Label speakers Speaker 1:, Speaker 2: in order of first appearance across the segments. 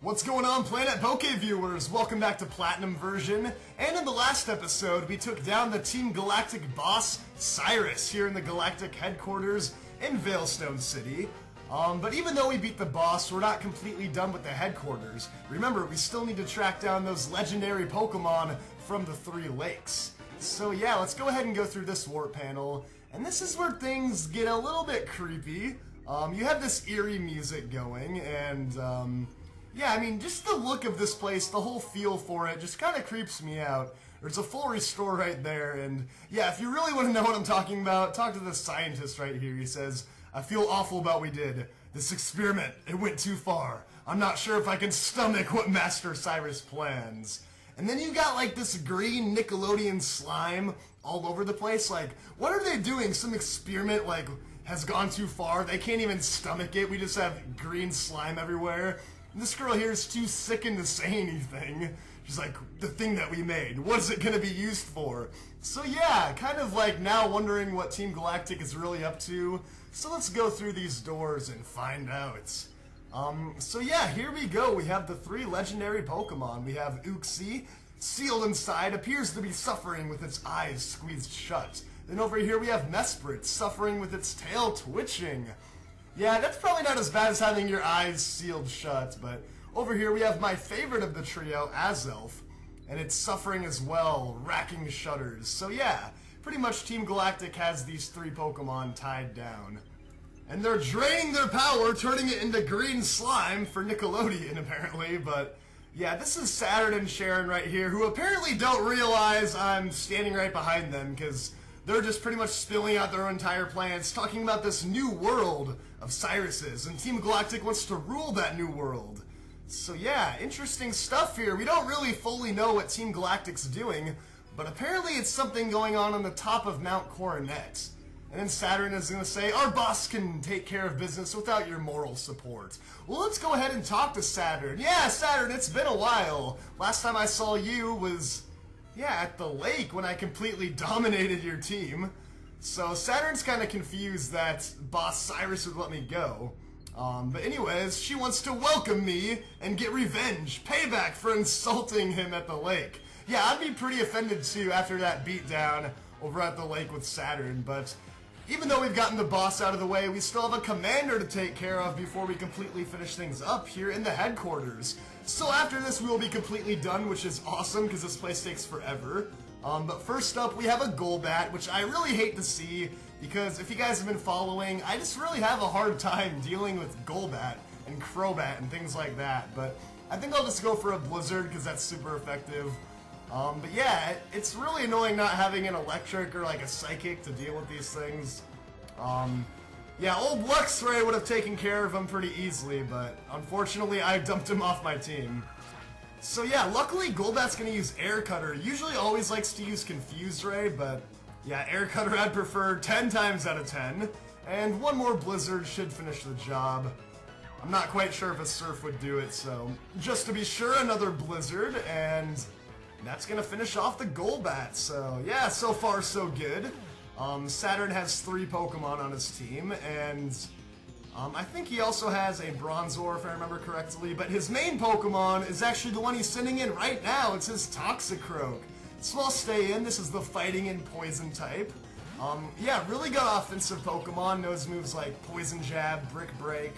Speaker 1: What's going on, Planet Poke viewers? Welcome back to Platinum version. And in the last episode, we took down the Team Galactic boss, Cyrus, here in the Galactic headquarters in Veilstone City. But even though we beat the boss, we're not completely done with the headquarters. Remember, we still need to track down those legendary Pokemon from the 3 lakes. So yeah, let's go ahead and go through this warp panel. And this is where things get a little bit creepy. You have this eerie music going, and yeah, I mean, just the look of this place, the whole feel for it, just kind of creeps me out. There's a full restore right there, and yeah, if you really want to know what I'm talking about, talk to the scientist right here. He says, I feel awful about what we did. This experiment, it went too far. I'm not sure if I can stomach what Master Cyrus plans. And then you got like this green Nickelodeon slime all over the place. Like, what are they doing? Some experiment like has gone too far. They can't even stomach it. We just have green slime everywhere. And this girl here is too sickened to say anything. She's like, the thing that we made, what is it going to be used for? So yeah, kind of like now wondering what Team Galactic is really up to. So let's go through these doors and find out. So yeah, here we go. We have the 3 legendary Pokemon. We have Uxie, sealed inside, appears to be suffering with its eyes squeezed shut. Then over here we have Mesprit, suffering with its tail twitching. Yeah, that's probably not as bad as having your eyes sealed shut, but over here we have my favorite of the trio, Azelf, and it's suffering as well, racking shudders. So yeah, pretty much Team Galactic has these 3 Pokemon tied down. And they're draining their power, turning it into green slime for Nickelodeon, apparently, but yeah, this is Saturn and Sharon right here, who apparently don't realize I'm standing right behind them, because they're just pretty much spilling out their entire plans, talking about this new world of Cyrus's, and Team Galactic wants to rule that new world. So yeah, interesting stuff here. We don't really fully know what Team Galactic's doing, but apparently it's something going on the top of Mount Coronet. And then Saturn is going to say, our boss can take care of business without your moral support. Well, let's go ahead and talk to Saturn. Yeah, Saturn, it's been a while. Last time I saw you was, yeah, at the lake when I completely dominated your team. So Saturn's kind of confused that Boss Cyrus would let me go. But anyways, she wants to welcome me and get revenge, payback for insulting him at the lake. Yeah, I'd be pretty offended too after that beatdown over at the lake with Saturn, but even though we've gotten the boss out of the way, we still have a commander to take care of before we completely finish things up here in the headquarters. So after this, we will be completely done, which is awesome because this place takes forever. But first up, we have a Golbat, which I really hate to see because if you guys have been following, I just really have a hard time dealing with Golbat and Crobat and things like that. But I think I'll just go for a Blizzard because that's super effective. But yeah, it's really annoying not having an electric or like a psychic to deal with these things. Yeah, old Luxray would have taken care of him pretty easily, but unfortunately I dumped him off my team. So yeah, luckily Golbat's gonna use Air Cutter. Usually always likes to use Confuse Ray, but yeah, Air Cutter I'd prefer 10 times out of 10. And one more Blizzard should finish the job. I'm not quite sure if a Surf would do it, so just to be sure, another Blizzard, and that's gonna finish off the Golbat. So yeah, so far so good. Saturn has 3 Pokemon on his team, and I think he also has a Bronzor, if I remember correctly, but his main Pokemon is actually the one he's sending in right now. It's his Toxicroak. Small stay in, this is the fighting and poison type. Yeah, really good offensive Pokemon, knows moves like Poison Jab, Brick Break,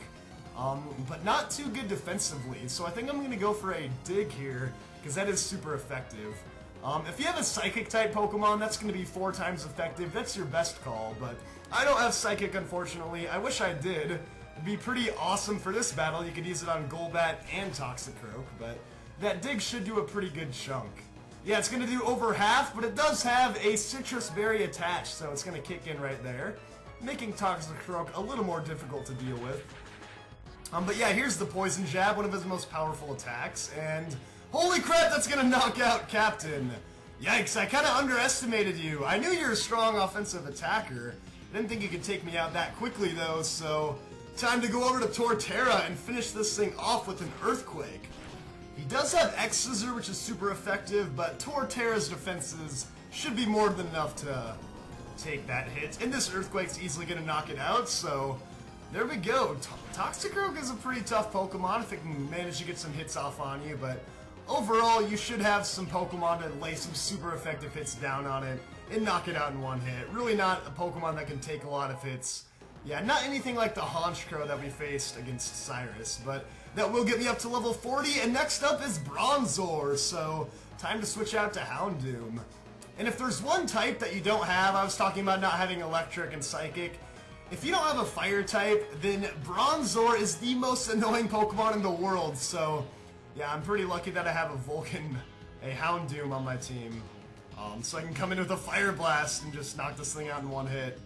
Speaker 1: but not too good defensively, so I think I'm going to go for a Dig here, because that is super effective. If you have a Psychic-type Pokemon, that's going to be 4 times effective. That's your best call, but I don't have Psychic, unfortunately. I wish I did. It'd be pretty awesome for this battle. You could use it on Golbat and Toxicroak, but that Dig should do a pretty good chunk. Yeah, it's going to do over half, but it does have a Citrus Berry attached, so it's going to kick in right there, making Toxicroak a little more difficult to deal with. But yeah, here's the Poison Jab, one of his most powerful attacks, and holy crap, that's gonna knock out Captain! Yikes, I kinda underestimated you. I knew you were a strong offensive attacker. I didn't think you could take me out that quickly though, so time to go over to Torterra and finish this thing off with an Earthquake. He does have X-Scissor, which is super effective, but Torterra's defenses should be more than enough to take that hit. And this Earthquake's easily gonna knock it out, so There we go. Toxicroak is a pretty tough Pokemon if it can manage to get some hits off on you, but overall you should have some Pokemon to lay some super effective hits down on it and knock it out in one hit. Really not a Pokemon that can take a lot of hits. Yeah, not anything like the Honchkrow that we faced against Cyrus, but that will get me up to level 40, and next up is Bronzor, so time to switch out to Houndoom. And if there's one type that you don't have, I was talking about not having Electric and Psychic, if you don't have a Fire type, then Bronzor is the most annoying Pokemon in the world, so yeah, I'm pretty lucky that I have a Vulcan, a Houndoom on my team. So I can come in with a Fire Blast and just knock this thing out in one hit.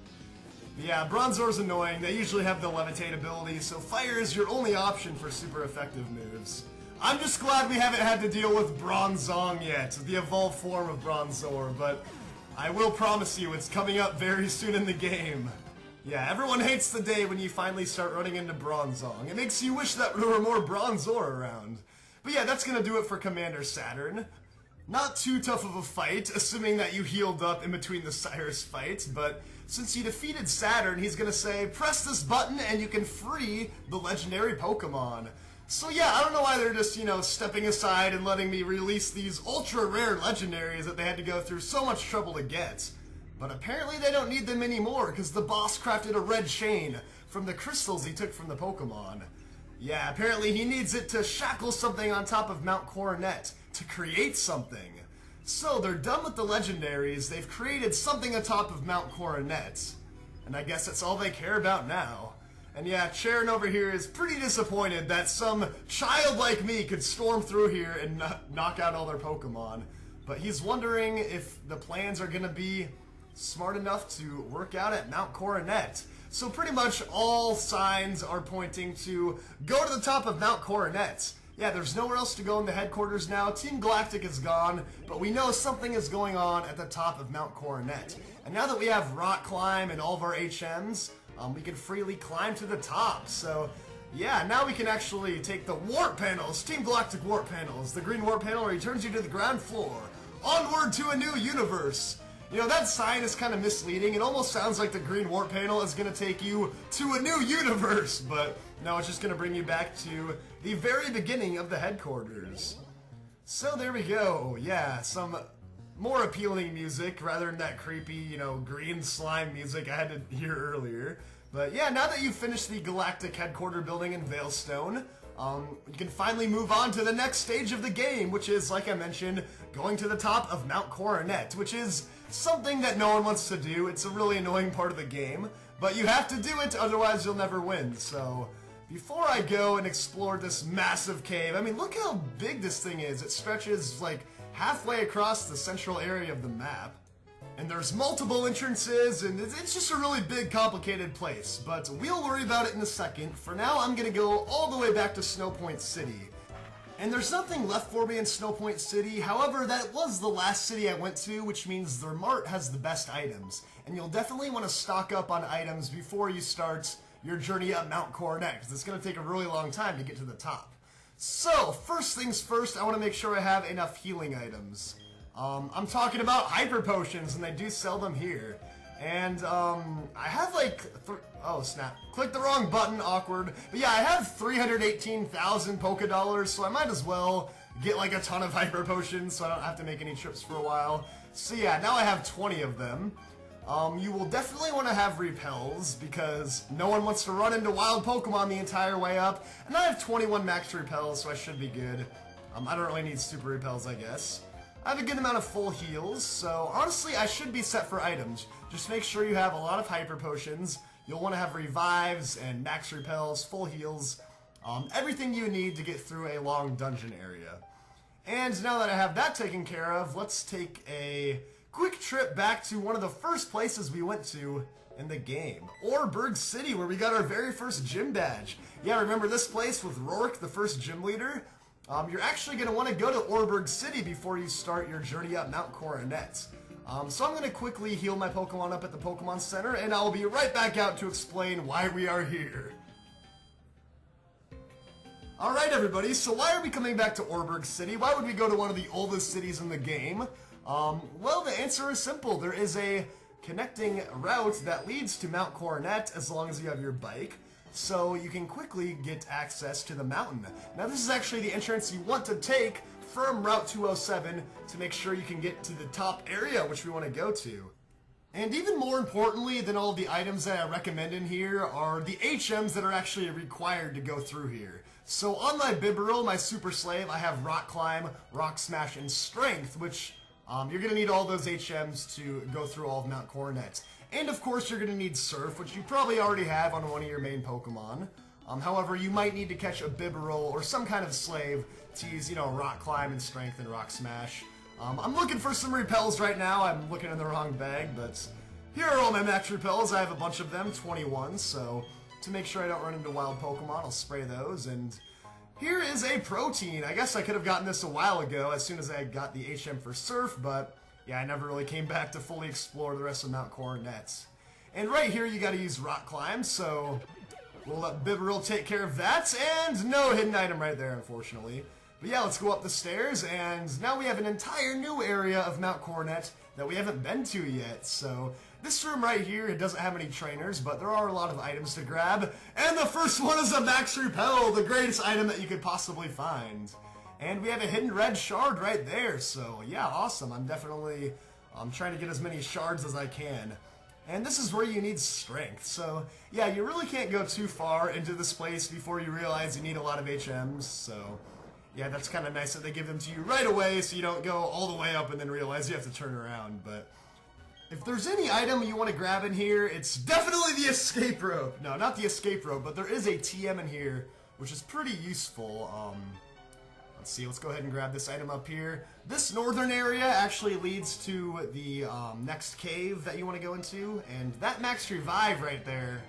Speaker 1: But yeah, Bronzor's annoying. They usually have the Levitate ability, so Fire is your only option for super effective moves. I'm just glad we haven't had to deal with Bronzong yet, the evolved form of Bronzor, but I will promise you it's coming up very soon in the game. Yeah, everyone hates the day when you finally start running into Bronzong. It makes you wish that there were more Bronzor around. But yeah, that's gonna do it for Commander Saturn. Not too tough of a fight, assuming that you healed up in between the Cyrus fights, but since you defeated Saturn, he's gonna say, press this button and you can free the legendary Pokemon. So yeah, I don't know why they're just, stepping aside and letting me release these ultra rare legendaries that they had to go through so much trouble to get. But apparently they don't need them anymore, because the boss crafted a red chain from the crystals he took from the Pokemon. Yeah, apparently he needs it to shackle something on top of Mount Coronet to create something. So they're done with the legendaries, they've created something atop of Mount Coronet. And I guess that's all they care about now. And yeah, Sharon over here is pretty disappointed that some child like me could storm through here and knock out all their Pokemon. But he's wondering if the plans are gonna be smart enough to work out at Mount Coronet. So pretty much all signs are pointing to go to the top of Mount Coronet. Yeah, there's nowhere else to go in the headquarters now. Team Galactic is gone, but we know something is going on at the top of Mount Coronet. And now that we have Rock Climb and all of our HMs, we can freely climb to the top. So yeah, now we can actually take the Warp Panels, Team Galactic Warp Panels. The green Warp Panel returns you to the ground floor. Onward to a new universe. That sign is kind of misleading. It almost sounds like the green Warp Panel is going to take you to a new universe, but no, it's just going to bring you back to the very beginning of the headquarters. So there we go. Yeah, some more appealing music rather than that creepy, green slime music I had to hear earlier. But yeah, now that you've finished the Galactic headquarter building in Veilstone, you can finally move on to the next stage of the game, which is, like I mentioned, going to the top of Mount Coronet, which is something that no one wants to do. It's a really annoying part of the game, but you have to do it, otherwise you'll never win. So before I go and explore this massive cave, I mean, look how big this thing is. It stretches like halfway across the central area of the map. And there's multiple entrances, and it's just a really big, complicated place. But we'll worry about it in a second. For now, I'm gonna go all the way back to Snowpoint City. And there's nothing left for me in Snowpoint City. However, that was the last city I went to, which means their mart has the best items. And you'll definitely want to stock up on items before you start your journey up Mount Coronet, because it's gonna take a really long time to get to the top. So, first things first, I want to make sure I have enough healing items. I'm talking about Hyper Potions, and they do sell them here. And, I have like, oh snap, clicked the wrong button, awkward. But yeah, I have 318,000 Poké Dollars, so I might as well get like a ton of Hyper Potions so I don't have to make any trips for a while. So yeah, now I have 20 of them. You will definitely want to have repels, because no one wants to run into wild Pokemon the entire way up. And I have 21 max repels, so I should be good. I don't really need super repels, I guess. I have a good amount of full heals, so honestly I should be set for items. Just make sure you have a lot of Hyper Potions. You'll want to have revives and max repels, full heals, everything you need to get through a long dungeon area. And now that I have that taken care of, let's take a quick trip back to one of the first places we went to in the game. Orberg City, where we got our very first gym badge. Yeah, remember this place with Rourke, the first gym leader? You're actually going to want to go to Orberg City before you start your journey up Mount Coronet. So I'm going to quickly heal my Pokemon up at the Pokemon Center, and I'll be right back out to explain why we are here. Alright everybody, so why are we coming back to Orberg City? Why would we go to one of the oldest cities in the game? Well, the answer is simple. There is a connecting route that leads to Mount Coronet as long as you have your bike. so you can quickly get access to the mountain. Now this is actually the entrance you want to take from Route 207 to make sure you can get to the top area which we want to go to. And even more importantly than all the items that I recommend in here are the HMs that are actually required to go through here. So on my Bibarel, my Super Slave, I have Rock Climb, Rock Smash, and Strength, which you're going to need all those HMs to go through all of Mount Coronet. And of course you're going to need Surf, which you probably already have on one of your main Pokemon. However, you might need to catch a Bibarel or some kind of slave to use, you know, Rock Climb and Strength and Rock Smash. I'm looking for some repels right now. I'm looking in the wrong bag, but here are all my max repels. I have a bunch of them, 21, so to make sure I don't run into wild Pokemon, I'll spray those. And here is a protein. I guess I could have gotten this a while ago as soon as I got the HM for Surf, but yeah, I never really came back to fully explore the rest of Mount Coronet. And right here you gotta use Rock Climb, so we'll let Bibarel take care of that, and no hidden item right there, unfortunately. But yeah, let's go up the stairs, and now we have an entire new area of Mount Coronet that we haven't been to yet. So this room right here, it doesn't have any trainers, but there are a lot of items to grab. And the first one is a Max Repel, the greatest item that you could possibly find. And we have a hidden red shard right there, so yeah, awesome. I'm definitely trying to get as many shards as I can. And this is where you need strength, so yeah, you really can't go too far into this place before you realize you need a lot of HMs, so yeah, that's kind of nice that they give them to you right away so you don't go all the way up and then realize you have to turn around. But if there's any item you want to grab in here, it's definitely the escape rope. No, not the escape rope, but there is a TM in here, which is pretty useful. Let's see, let's go ahead and grab this item up here. This northern area actually leads to the next cave that you want to go into, and that Max Revive right there,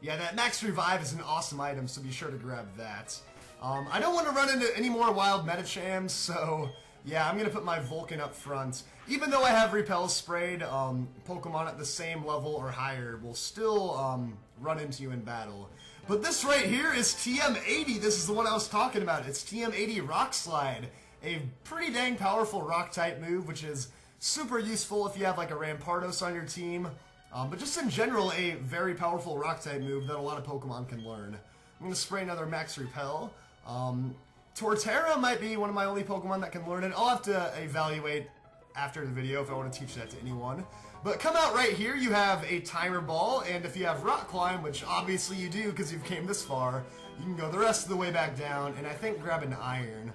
Speaker 1: yeah, that Max Revive is an awesome item, so be sure to grab that. I don't want to run into any more wild Medichams, so yeah, I'm going to put my Vulcan up front. Even though I have Repel sprayed, Pokemon at the same level or higher will still run into you in battle. But this right here is TM80. This is the one I was talking about. It's TM80 Rock Slide, a pretty dang powerful rock-type move, which is super useful if you have like a Rampardos on your team. But just in general, a very powerful rock-type move that a lot of Pokemon can learn. I'm going to spray another Max Repel. Torterra might be one of my only Pokemon that can learn it. I'll have to evaluate after the video if I want to teach that to anyone. But come out right here, you have a Timer Ball, and if you have Rock Climb, which obviously you do because you've came this far, you can go the rest of the way back down, and I think grab an Iron.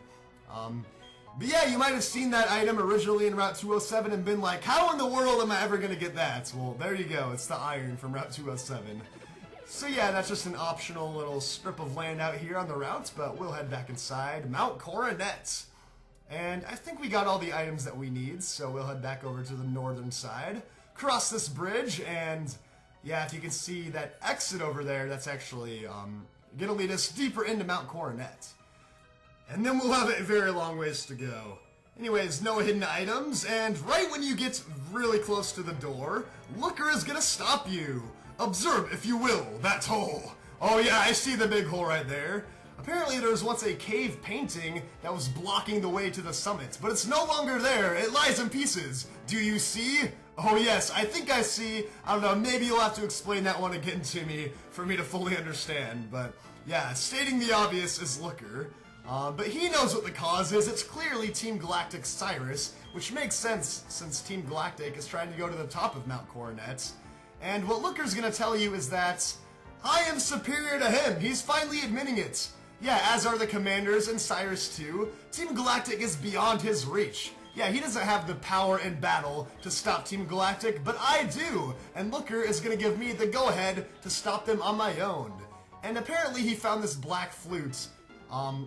Speaker 1: But yeah, you might have seen that item originally in Route 207 and been like, how in the world am I ever going to get that? Well, there you go, it's the Iron from Route 207. So yeah, that's just an optional little strip of land out here on the route, but we'll head back inside Mount Coronet. And I think we got all the items that we need, so we'll head back over to the northern side, cross this bridge, and yeah, if you can see that exit over there, that's actually gonna lead us deeper into Mount Coronet. And then we'll have a very long ways to go. Anyways, no hidden items, and right when you get really close to the door, Looker is gonna stop you. Observe, if you will, that hole. Oh yeah, I see the big hole right there. Apparently there was once a cave painting that was blocking the way to the summit, but it's no longer there. It lies in pieces. Do you see? Oh yes, I think I see. I don't know, maybe you'll have to explain that one again to me for me to fully understand. But yeah, stating the obvious is Looker. But he knows what the cause is. It's clearly Team Galactic Cyrus, which makes sense since Team Galactic is trying to go to the top of Mount Coronet. And what Looker's gonna tell you is that I am superior to him. He's finally admitting it. Yeah, as are the commanders and Cyrus too. Team Galactic is beyond his reach. Yeah, he doesn't have the power in battle to stop Team Galactic, but I do. And Looker is gonna give me the go-ahead to stop them on my own. And apparently he found this black flute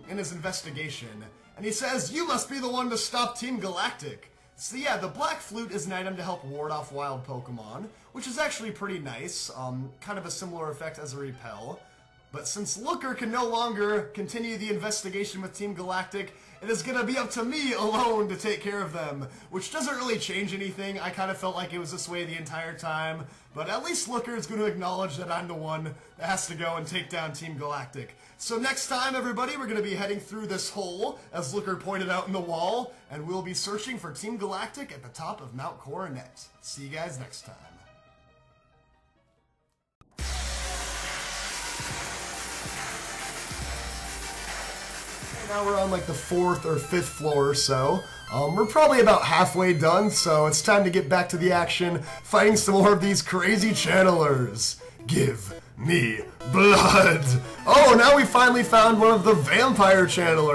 Speaker 1: in his investigation. And he says, you must be the one to stop Team Galactic. So yeah, the Black Flute is an item to help ward off wild Pokemon, which is actually pretty nice, kind of a similar effect as a Repel. But since Looker can no longer continue the investigation with Team Galactic, it is going to be up to me alone to take care of them, which doesn't really change anything. I kind of felt like it was this way the entire time, but at least Looker is going to acknowledge that I'm the one that has to go and take down Team Galactic. So next time, everybody, we're going to be heading through this hole, as Looker pointed out in the wall, and we'll be searching for Team Galactic at the top of Mount Coronet. See you guys next time. Now we're on like the 4th or 5th floor or so. We're probably about halfway done, so it's time to get back to the action, fighting some more of these crazy channelers. Give me blood! Oh, now we finally found one of the vampire channelers!